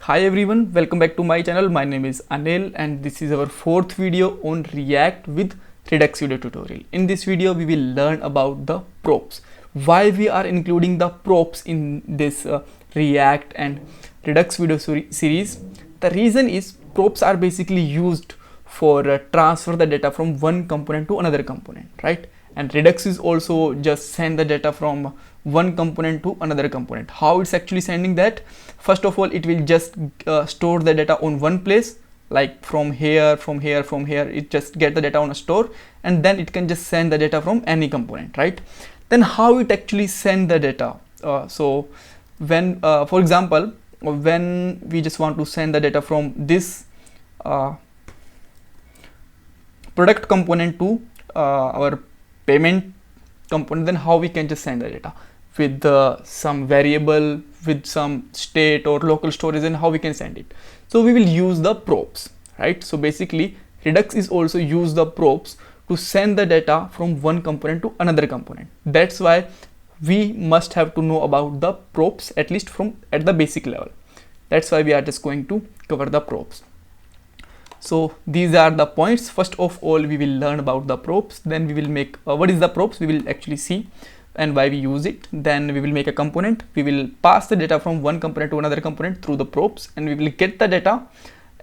Hi everyone, welcome back to my channel. My name is Anil and this is our fourth video on React with Redux video tutorial. In this video we will learn about the props. Why we are including the props in this React and Redux video series. The reason is props are basically used for transfer the data from one component to another component, right? And Redux is also just send the data from one component to another component. How it's actually sending that? First of all, it will just store the data on one place, like from here, it just get the data on a store, and then it can just send the data from any component, right? Then how it actually send the data? So when for example, when we just want to send the data from this product component to our payment component, then how we can just send the data with some variable, with some state or local storage, and how we can send it. So we will use the props, right? So basically Redux is also use the props to send the data from one component to another component. That's why we must have to know about the props, at least at the basic level. That's why we are just going to cover the props. So these are the points. First of all, we will learn about the props, then we will make what is the props, we will actually see and why we use it. Then we will make a component, we will pass the data from one component to another component through the props, and we will get the data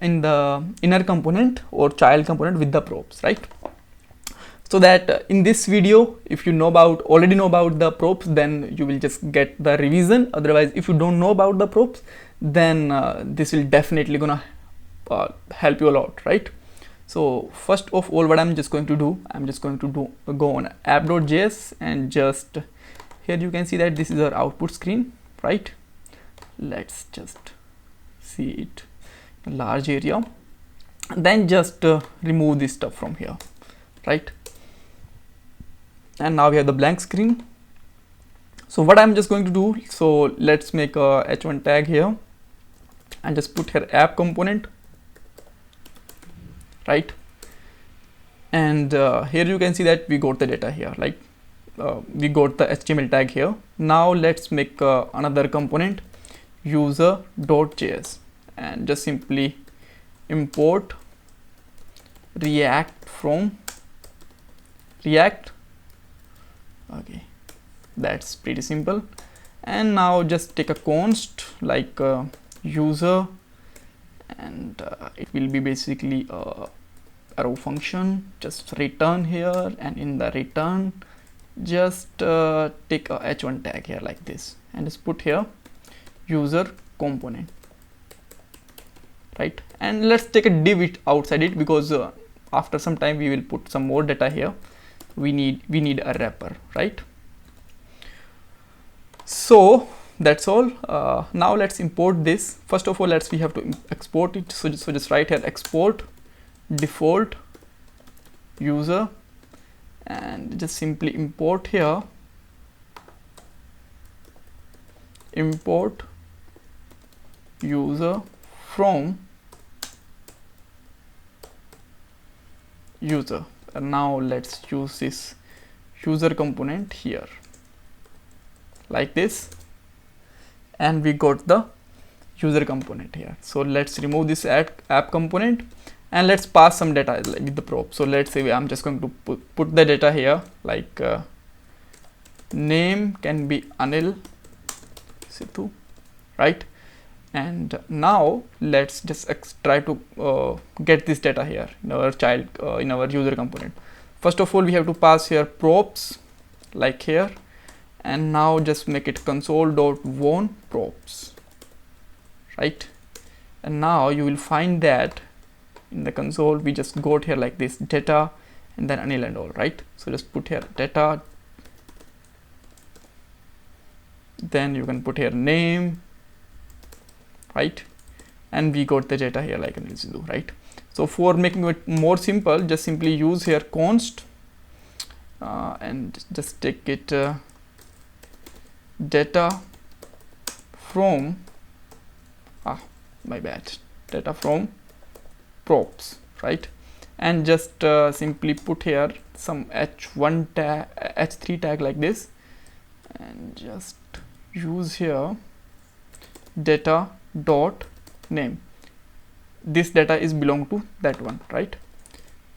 in the inner component or child component with the props, right? So that in this video, if you already know about the props, then you will just get the revision. Otherwise, if you don't know about the props, then this will definitely gonna help you a lot, right? So first of all, what I'm just going to do, go on app.js, and just here you can see that this is our output screen, right? Let's just see it in a large area, then just remove this stuff from here, right? And now we have the blank screen. So what I'm just going to do, so let's make a h1 tag here and just put here app component, right? And here you can see that we got the data here, like we got the HTML tag here. Now let's make another component, user.js, and just simply import React from React. Okay, that's pretty simple. And now just take a const like user, and it will be basically a arrow function, just return here, and in the return just take a h1 tag here like this, and just put here user component, right? And let's take a div outside it, because after some time we will put some more data here. We need a wrapper, right? So that's all. Now let's import this. First of all, we have to export it. So just write here export default user, and just simply import here import user from user. And now let's use this user component here like this, and we got the user component here. So let's remove this app component, and let's pass some data like with the prop. So let's say I'm just going to put the data here, like name can be Anil Sidhu, right? And now let's just try to get this data here in our child in our user component. First of all, we have to pass here props like here, and now just make it console.won props, right? And now you will find that in the console we just got here like this data, and then Anil and all, right? So just put here data, then you can put here name, right? And we got the data here like Anil Sidhu, right? So for making it more simple, just simply use here const and just take it data from data from props, right? And just simply put here some h1 tag, h3 tag like this, and just use here data dot name, this data is belong to that one, right?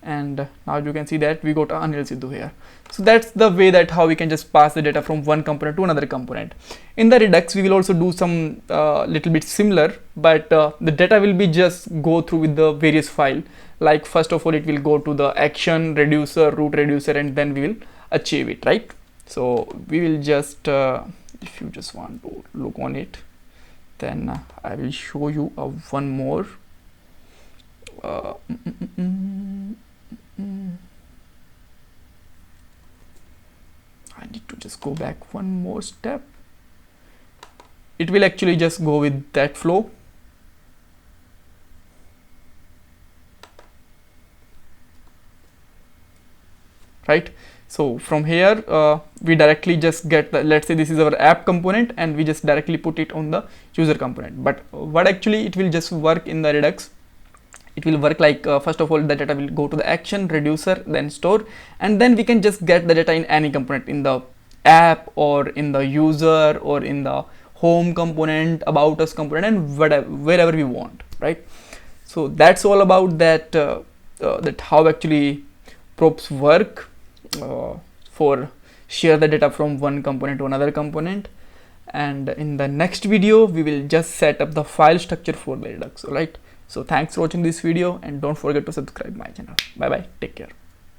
And now you can see that we got Anil Sidhu here. So that's the way that how we can just pass the data from one component to another component. In the Redux we will also do some little bit similar, but the data will be just go through with the various file. Like first of all it will go to the action reducer, root reducer, and then we will achieve it, right? So we will just if you just want to look on it, then I will show you one more. I need to just go back one more step. It will actually just go with that flow. Right, so from here we directly just get the, let's say this is our app component, and we just directly put it on the user component. But what actually it will just work in the Redux, it will work like first of all the data will go to the action reducer, then store, and then we can just get the data in any component, in the app or in the user or in the home component, about us component, and whatever, wherever we want, right? So that's all about that that how actually props work for share the data from one component to another component. And in the next video we will just set up the file structure for the Redux. All right, so thanks for watching this video, and don't forget to subscribe my channel. Bye bye, take care.